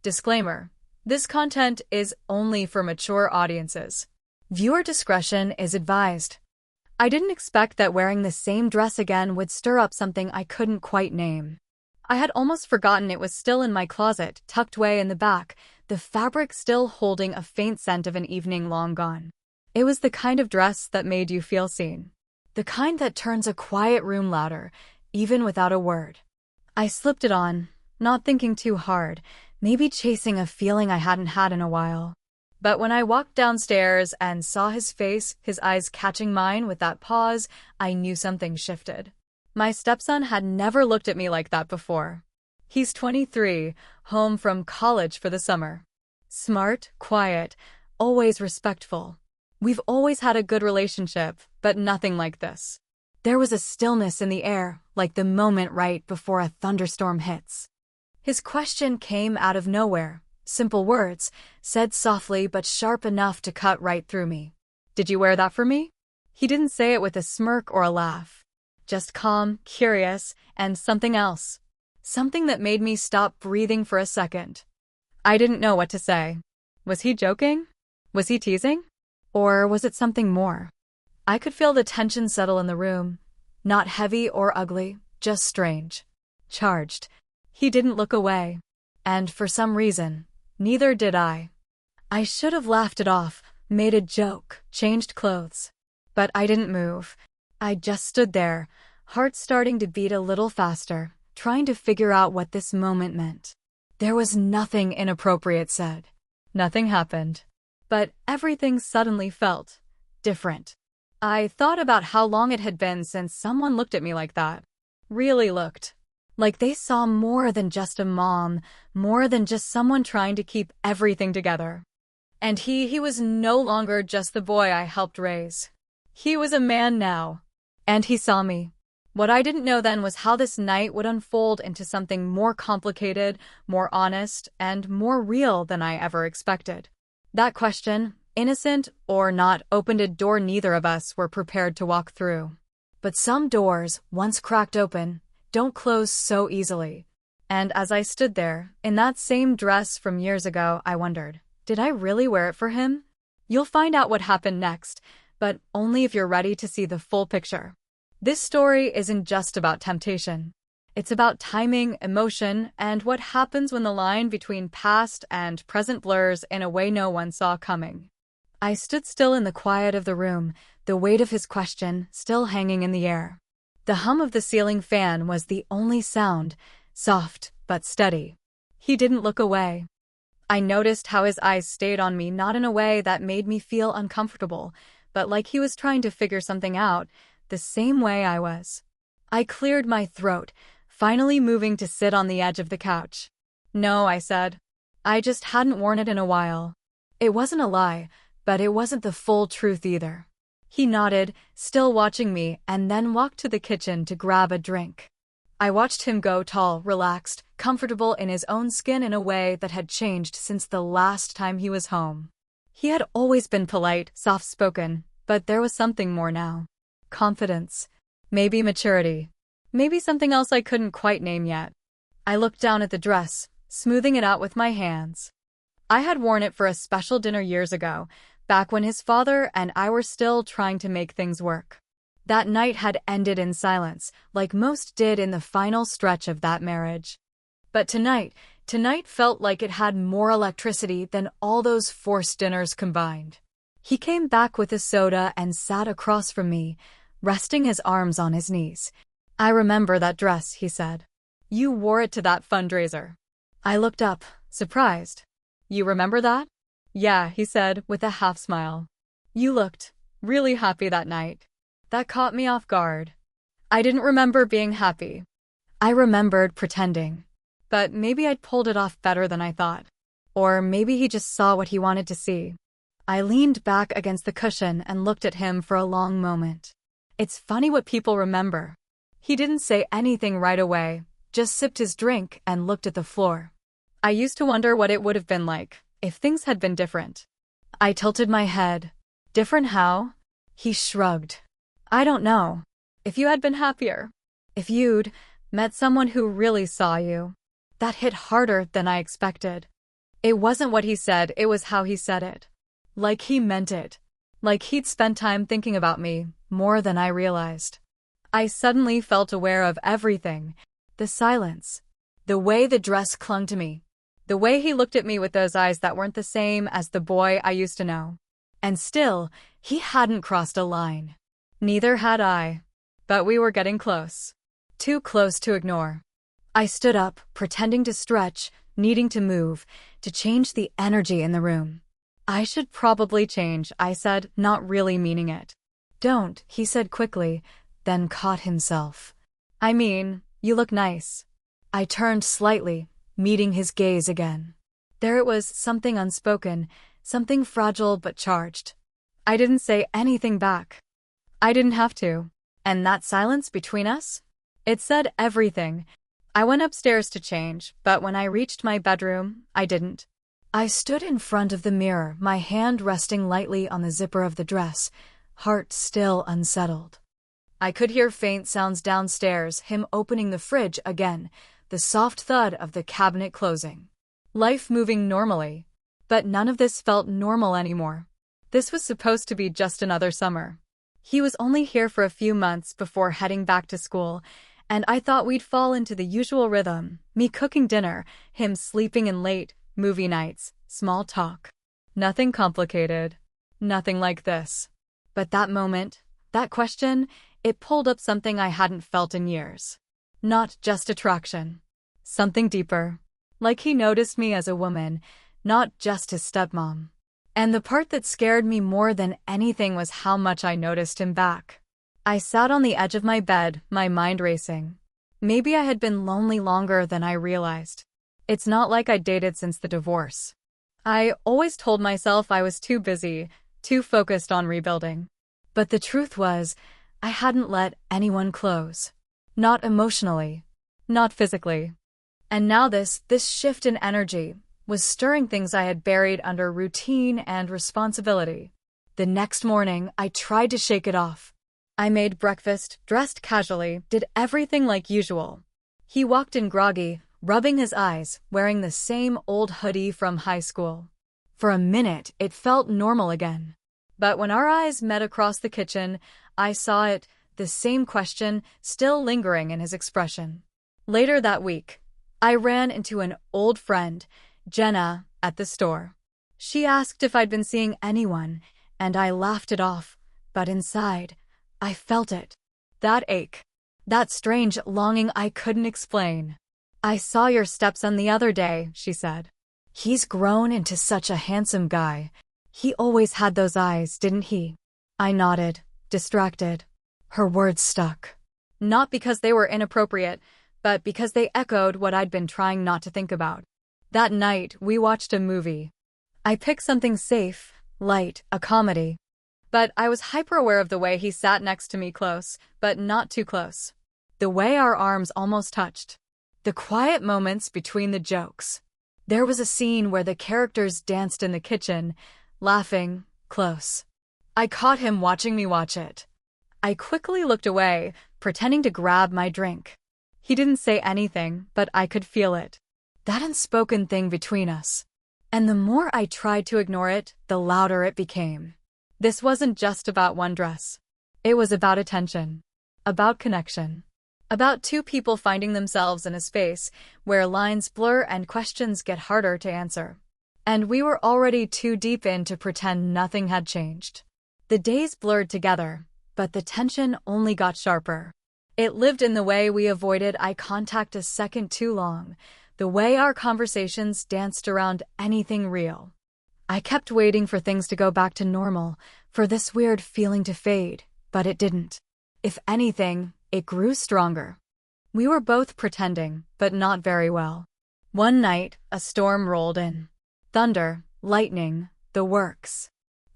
Disclaimer: this content is only for mature audiences. Viewer discretion is advised. I didn't expect that wearing the same dress again would stir up something I couldn't quite name. I had almost forgotten it was still in my closet, tucked way in the back, the fabric still holding a faint scent of an evening long gone. It was the kind of dress that made you feel seen. The kind that turns a quiet room louder, even without a word. I slipped it on, not thinking too hard, maybe chasing a feeling I hadn't had in a while. But when I walked downstairs and saw his face, his eyes catching mine with that pause, I knew something shifted. My stepson had never looked at me like that before. He's 23, home from college for the summer. Smart, quiet, always respectful. We've always had a good relationship, but nothing like this. There was a stillness in the air, like the moment right before a thunderstorm hits. His question came out of nowhere. Simple words, said softly but sharp enough to cut right through me. "Did you wear that for me?" He didn't say it with a smirk or a laugh. Just calm, curious, and something else. Something that made me stop breathing for a second. I didn't know what to say. Was he joking? Was he teasing? Or was it something more? I could feel the tension settle in the room. Not heavy or ugly, just strange. Charged. He didn't look away. And for some reason, neither did I. I should have laughed it off, made a joke, changed clothes. But I didn't move. I just stood there, heart starting to beat a little faster, trying to figure out what this moment meant. There was nothing inappropriate said. Nothing happened. But everything suddenly felt different. I thought about how long it had been since someone looked at me like that. Really looked. Like they saw more than just a mom, more than just someone trying to keep everything together. And he was no longer just the boy I helped raise. He was a man now. And he saw me. What I didn't know then was how this night would unfold into something more complicated, more honest, and more real than I ever expected. That question, innocent or not, opened a door neither of us were prepared to walk through. But some doors, once cracked open, don't close so easily. And as I stood there, in that same dress from years ago, I wondered, did I really wear it for him? You'll find out what happened next, but only if you're ready to see the full picture. This story isn't just about temptation. It's about timing, emotion, and what happens when the line between past and present blurs in a way no one saw coming. I stood still in the quiet of the room, the weight of his question still hanging in the air. The hum of the ceiling fan was the only sound, soft but steady. He didn't look away. I noticed how his eyes stayed on me, not in a way that made me feel uncomfortable, but like he was trying to figure something out, the same way I was. I cleared my throat, finally moving to sit on the edge of the couch. "No," I said. I just hadn't worn it in a while. It wasn't a lie, but it wasn't the full truth either. He nodded, still watching me, and then walked to the kitchen to grab a drink. I watched him go tall, relaxed, comfortable in his own skin in a way that had changed since the last time he was home. He had always been polite, soft-spoken, but there was something more now. Confidence. Maybe maturity. Maybe something else I couldn't quite name yet. I looked down at the dress, smoothing it out with my hands. I had worn it for a special dinner years ago, back when his father and I were still trying to make things work. That night had ended in silence, like most did in the final stretch of that marriage. But tonight felt like it had more electricity than all those forced dinners combined. He came back with a soda and sat across from me, resting his arms on his knees. "I remember that dress," he said. "You wore it to that fundraiser." I looked up, surprised. "You remember that?" "Yeah," he said with a half smile. "You looked really happy that night." That caught me off guard. I didn't remember being happy. I remembered pretending. But maybe I'd pulled it off better than I thought. Or maybe he just saw what he wanted to see. I leaned back against the cushion and looked at him for a long moment. It's funny what people remember. He didn't say anything right away, just sipped his drink and looked at the floor. I used to wonder what it would have been like if things had been different. I tilted my head. "Different how?" He shrugged. "I don't know. If you had been happier. If you'd met someone who really saw you." That hit harder than I expected. It wasn't what he said, it was how he said it. Like he meant it. Like he'd spent time thinking about me, more than I realized. I suddenly felt aware of everything. The silence. The way the dress clung to me. The way he looked at me with those eyes that weren't the same as the boy I used to know. And still, he hadn't crossed a line. Neither had I. But we were getting close. Too close to ignore. I stood up, pretending to stretch, needing to move, to change the energy in the room. I should probably change, I said, not really meaning it. Don't, he said quickly, then caught himself. I mean, you look nice. I turned slightly, meeting his gaze again. There it was, something unspoken, something fragile but charged. I didn't say anything back. I didn't have to. And that silence between us? It said everything. I went upstairs to change, but when I reached my bedroom, I didn't. I stood in front of the mirror, my hand resting lightly on the zipper of the dress, heart still unsettled. I could hear faint sounds downstairs, him opening the fridge again, the soft thud of the cabinet closing. Life moving normally. But none of this felt normal anymore. This was supposed to be just another summer. He was only here for a few months before heading back to school, and I thought we'd fall into the usual rhythm, me cooking dinner, him sleeping in late, movie nights, small talk. Nothing complicated. Nothing like this. But that moment, that question, it pulled up something I hadn't felt in years. Not just attraction. Something deeper. Like he noticed me as a woman, not just his stepmom. And the part that scared me more than anything was how much I noticed him back. I sat on the edge of my bed, my mind racing. Maybe I had been lonely longer than I realized. It's not like I'd dated since the divorce. I always told myself I was too busy, too focused on rebuilding. But the truth was, I hadn't let anyone close. Not emotionally. Not physically. And now this shift in energy was stirring things I had buried under routine and responsibility. The next morning, I tried to shake it off. I made breakfast, dressed casually, did everything like usual. He walked in groggy, rubbing his eyes, wearing the same old hoodie from high school. For a minute, it felt normal again. But when our eyes met across the kitchen, I saw it, the same question still lingering in his expression. Later that week, I ran into an old friend, Jenna, at the store. She asked if I'd been seeing anyone, and I laughed it off, but inside, I felt it. That ache. That strange longing I couldn't explain. I saw your stepson the other day, she said. He's grown into such a handsome guy. He always had those eyes, didn't he? I nodded, distracted. Her words stuck. Not because they were inappropriate, but because they echoed what I'd been trying not to think about. That night, we watched a movie. I picked something safe, light, a comedy. But I was hyper-aware of the way he sat next to me close, but not too close. The way our arms almost touched. The quiet moments between the jokes. There was a scene where the characters danced in the kitchen, laughing, close. I caught him watching me watch it. I quickly looked away, pretending to grab my drink. He didn't say anything, but I could feel it. That unspoken thing between us. And the more I tried to ignore it, the louder it became. This wasn't just about one dress. It was about attention. About connection. About two people finding themselves in a space where lines blur and questions get harder to answer. And we were already too deep in to pretend nothing had changed. The days blurred together, but the tension only got sharper. It lived in the way we avoided eye contact a second too long, the way our conversations danced around anything real. I kept waiting for things to go back to normal, for this weird feeling to fade, but it didn't. If anything, it grew stronger. We were both pretending, but not very well. One night, a storm rolled in. Thunder, lightning, the works.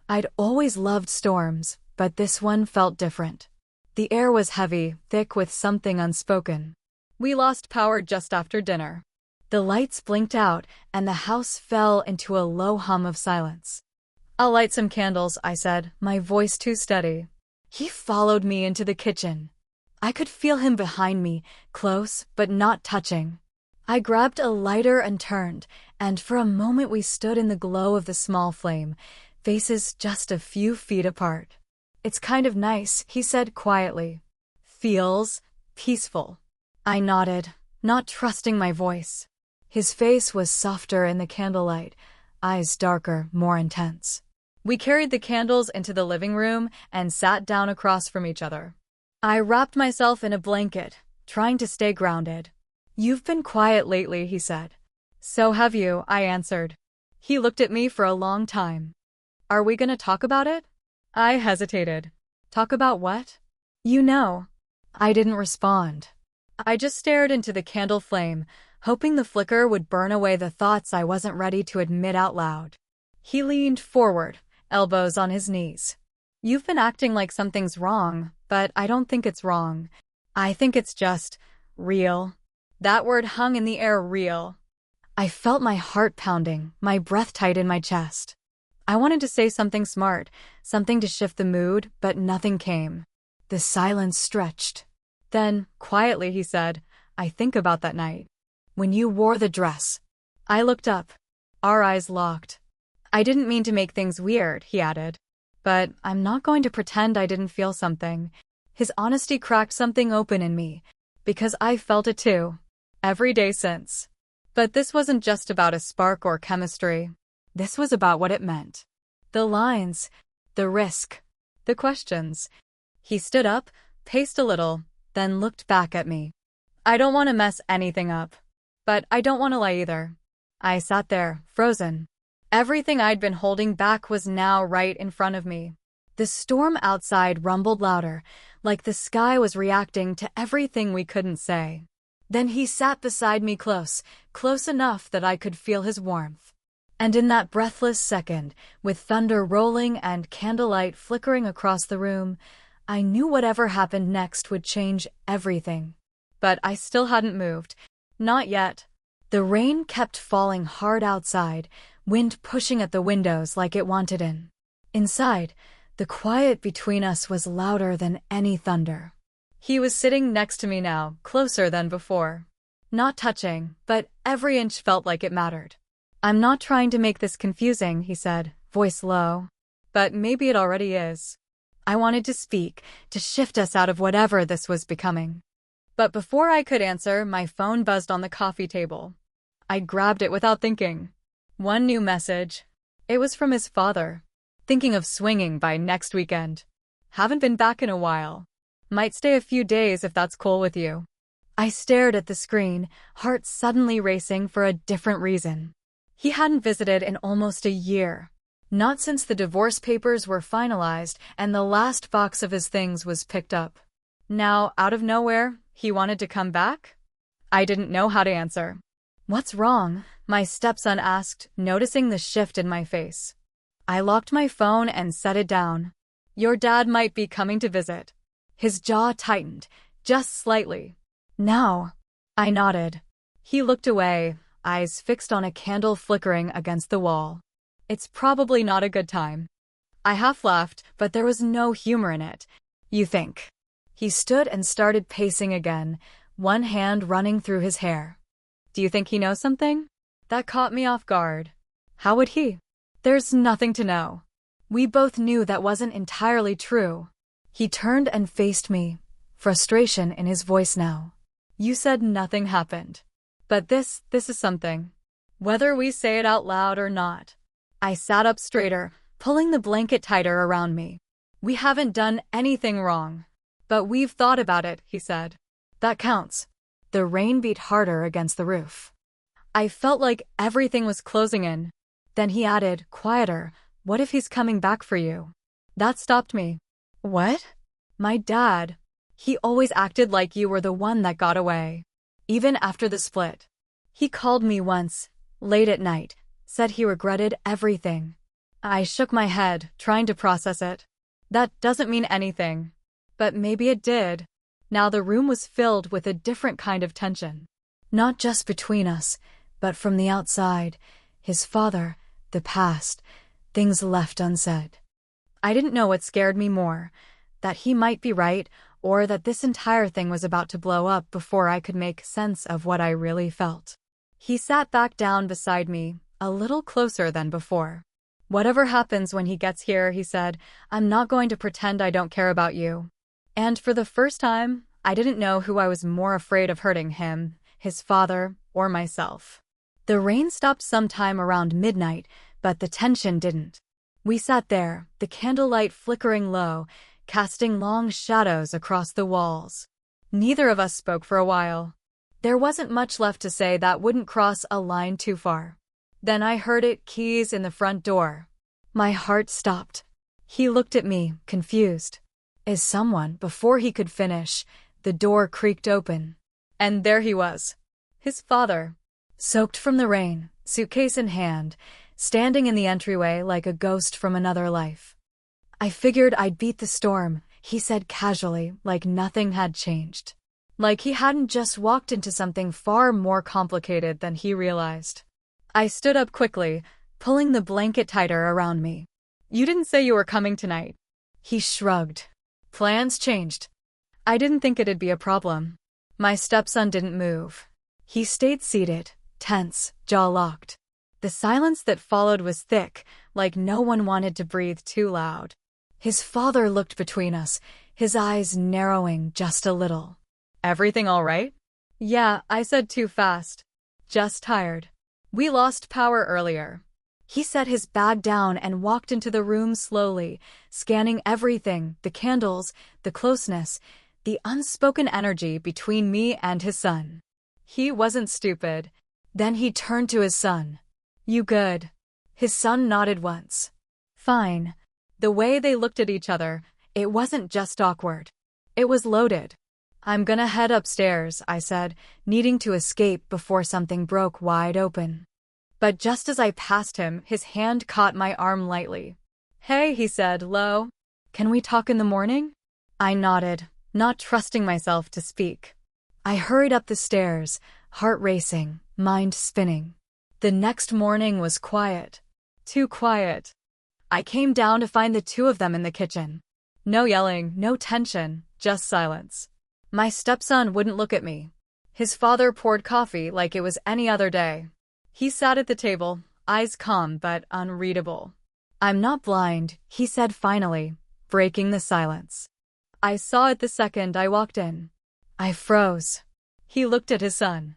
I'd always loved storms, but this one felt different. The air was heavy, thick with something unspoken. We lost power just after dinner. The lights blinked out, and the house fell into a low hum of silence. I'll light some candles, I said, my voice too steady. He followed me into the kitchen. I could feel him behind me, close but not touching. I grabbed a lighter and turned, and for a moment we stood in the glow of the small flame, faces just a few feet apart. "It's kind of nice," he said quietly. "Feels peaceful." I nodded, not trusting my voice. His face was softer in the candlelight, eyes darker, more intense. We carried the candles into the living room and sat down across from each other. I wrapped myself in a blanket, trying to stay grounded. "You've been quiet lately," he said. "So have you," I answered. He looked at me for a long time. "Are we gonna talk about it?" I hesitated. "Talk about what?" "You know." I didn't respond. I just stared into the candle flame, hoping the flicker would burn away the thoughts I wasn't ready to admit out loud. He leaned forward, elbows on his knees. "You've been acting like something's wrong, but I don't think it's wrong. I think it's just real." That word hung in the air, real. I felt my heart pounding, my breath tight in my chest. I wanted to say something smart, something to shift the mood, but nothing came. The silence stretched. Then, quietly, he said, "I think about that night. When you wore the dress." I looked up. Our eyes locked. "I didn't mean to make things weird," he added. "But I'm not going to pretend I didn't feel something." His honesty cracked something open in me, because I felt it too, every day since. But this wasn't just about a spark or chemistry. This was about what it meant. The lines, the risk, the questions. He stood up, paced a little, then looked back at me. "I don't want to mess anything up. But I don't want to lie either." I sat there, frozen. Everything I'd been holding back was now right in front of me. The storm outside rumbled louder, like the sky was reacting to everything we couldn't say. Then he sat beside me close enough that I could feel his warmth. And in that breathless second, with thunder rolling and candlelight flickering across the room, I knew whatever happened next would change everything. But I still hadn't moved. Not yet. The rain kept falling hard outside, wind pushing at the windows like it wanted in. Inside, the quiet between us was louder than any thunder. He was sitting next to me now, closer than before. Not touching, but every inch felt like it mattered. "I'm not trying to make this confusing," he said, voice low. "But maybe it already is." I wanted to speak, to shift us out of whatever this was becoming. But before I could answer, my phone buzzed on the coffee table. I grabbed it without thinking. One new message. It was from his father. "Thinking of swinging by next weekend. Haven't been back in a while. Might stay a few days if that's cool with you." I stared at the screen, heart suddenly racing for a different reason. He hadn't visited in almost a year. Not since the divorce papers were finalized and the last box of his things was picked up. Now, out of nowhere, he wanted to come back? I didn't know how to answer. "What's wrong?" my stepson asked, noticing the shift in my face. I locked my phone and set it down. "Your dad might be coming to visit." His jaw tightened, just slightly. "Now?" I nodded. He looked away, eyes fixed on a candle flickering against the wall. "It's probably not a good time." I half laughed, but there was no humor in it. "You think?" He stood and started pacing again, one hand running through his hair. "Do you think he knows something?" That caught me off guard. How would he? There's nothing to know. We both knew that wasn't entirely true. He turned and faced me, frustration in his voice now. "You said nothing happened. But this is something. Whether we say it out loud or not." I sat up straighter, pulling the blanket tighter around me. "We haven't done anything wrong. But we've thought about it," he said. "That counts." The rain beat harder against the roof. I felt like everything was closing in. Then he added, quieter, "What if he's coming back for you?" That stopped me. "What?" "My dad. He always acted like you were the one that got away. Even after the split. He called me once, late at night, said he regretted everything." I shook my head, trying to process it. That doesn't mean anything. But maybe it did. Now the room was filled with a different kind of tension. Not just between us, but from the outside, his father, the past, things left unsaid. I didn't know what scared me more, that he might be right, or that this entire thing was about to blow up before I could make sense of what I really felt. He sat back down beside me, a little closer than before. "Whatever happens when he gets here," he said, "I'm not going to pretend I don't care about you." And for the first time, I didn't know who I was more afraid of hurting: him, his father, or myself. The rain stopped sometime around midnight, but the tension didn't. We sat there, the candlelight flickering low, casting long shadows across the walls. Neither of us spoke for a while. There wasn't much left to say that wouldn't cross a line too far. Then I heard it: keys in the front door. My heart stopped. He looked at me, confused. Is someone? Before he could finish, the door creaked open. And there he was. His father. Soaked from the rain, suitcase in hand, standing in the entryway like a ghost from another life. "I figured I'd beat the storm," he said casually, like nothing had changed. Like he hadn't just walked into something far more complicated than he realized. I stood up quickly, pulling the blanket tighter around me. "You didn't say you were coming tonight." He shrugged. "Plans changed." I didn't think it'd be a problem. My stepson didn't move. He stayed seated, tense, jaw locked. The silence that followed was thick, like no one wanted to breathe too loud. His father looked between us, his eyes narrowing just a little. "Everything all right?" "Yeah," I said too fast. "Just tired. We lost power earlier." He set his bag down and walked into the room slowly, scanning everything: the candles, the closeness, the unspoken energy between me and his son. He wasn't stupid. Then he turned to his son. "You good?" His son nodded once. "Fine." The way they looked at each other, it wasn't just awkward. It was loaded. "I'm gonna head upstairs," I said, needing to escape before something broke wide open. But just as I passed him, his hand caught my arm lightly. "Hey," he said low. "Can we talk in the morning?" I nodded, not trusting myself to speak. I hurried up the stairs, heart racing, mind spinning. The next morning was quiet. Too quiet. I came down to find the two of them in the kitchen. No yelling, no tension, just silence. My stepson wouldn't look at me. His father poured coffee like it was any other day. He sat at the table, eyes calm but unreadable. "I'm not blind," he said finally, breaking the silence. I saw it the second I walked in. I froze. He looked at his son.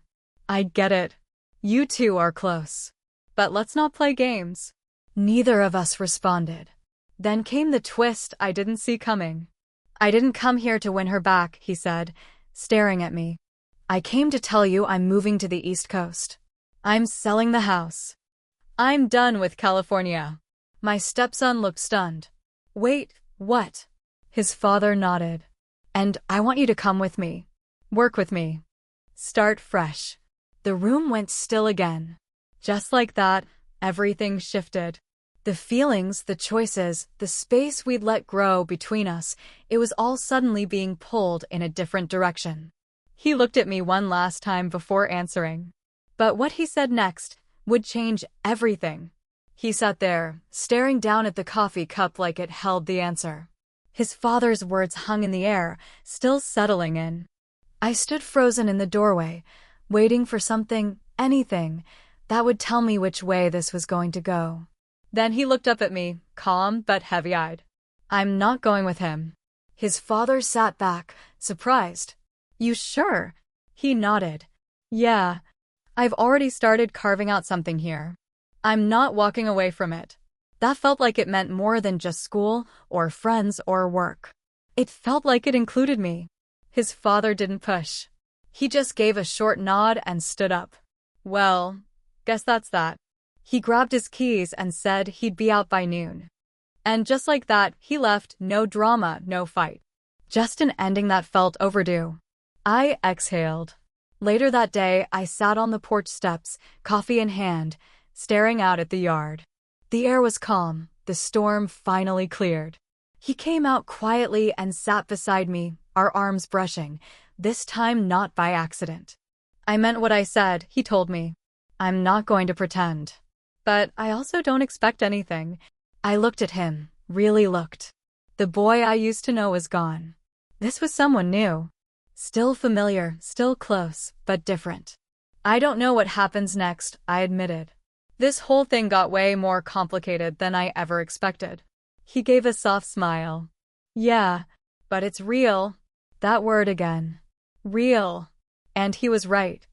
"I get it. You two are close. But let's not play games." Neither of us responded. Then came the twist I didn't see coming. "I didn't come here to win her back," he said, staring at me. "I came to tell you I'm moving to the East Coast. I'm selling the house. I'm done with California." My stepson looked stunned. "Wait, what?" His father nodded. "And I want you to come with me. Work with me. Start fresh." The room went still again. Just like that, everything shifted. The feelings, the choices, the space we'd let grow between us, it was all suddenly being pulled in a different direction. He looked at me one last time before answering. But what he said next would change everything. He sat there, staring down at the coffee cup like it held the answer. His father's words hung in the air, still settling in. I stood frozen in the doorway, waiting for something, anything, that would tell me which way this was going to go. Then he looked up at me, calm but heavy-eyed. "I'm not going with him." His father sat back, surprised. "You sure?" He nodded. "Yeah. I've already started carving out something here. I'm not walking away from it." That felt like it meant more than just school, or friends, or work. It felt like it included me. His father didn't push. He just gave a short nod and stood up. "Well, guess that's that." He grabbed his keys and said he'd be out by noon. And just like that, he left, no drama, no fight. Just an ending that felt overdue. I exhaled. Later that day, I sat on the porch steps, coffee in hand, staring out at the yard. The air was calm, the storm finally cleared. He came out quietly and sat beside me, our arms brushing, this time not by accident. "I meant what I said," he told me. "I'm not going to pretend. But I also don't expect anything." I looked at him, really looked. The boy I used to know was gone. This was someone new. Still familiar, still close, but different. I don't know what happens next, I admitted. This whole thing got way more complicated than I ever expected. He gave a soft smile. Yeah, but it's real. That word again. Real. And he was right.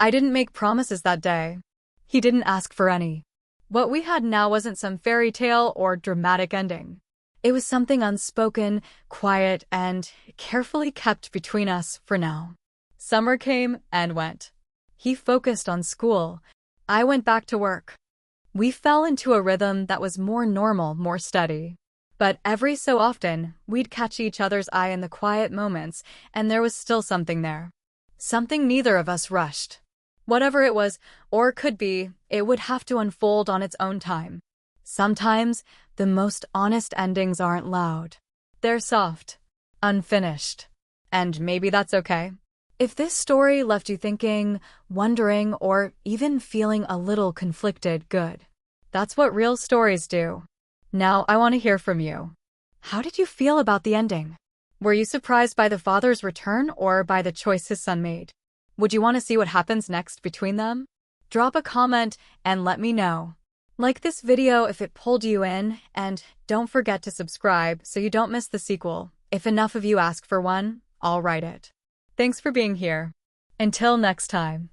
I didn't make promises that day. He didn't ask for any. What we had now wasn't some fairy tale or dramatic ending. It was something unspoken, quiet, and carefully kept between us for now. Summer came and went. He focused on school. I went back to work. We fell into a rhythm that was more normal, more steady. But every so often, we'd catch each other's eye in the quiet moments, and there was still something there. Something neither of us rushed. Whatever it was, or could be, it would have to unfold on its own time. Sometimes, the most honest endings aren't loud. They're soft, unfinished. And maybe that's okay. If this story left you thinking, wondering, or even feeling a little conflicted, good. That's what real stories do. Now, I want to hear from you. How did you feel about the ending? Were you surprised by the father's return or by the choice his son made? Would you want to see what happens next between them? Drop a comment and let me know. Like this video if it pulled you in, and don't forget to subscribe so you don't miss the sequel. If enough of you ask for one, I'll write it. Thanks for being here. Until next time.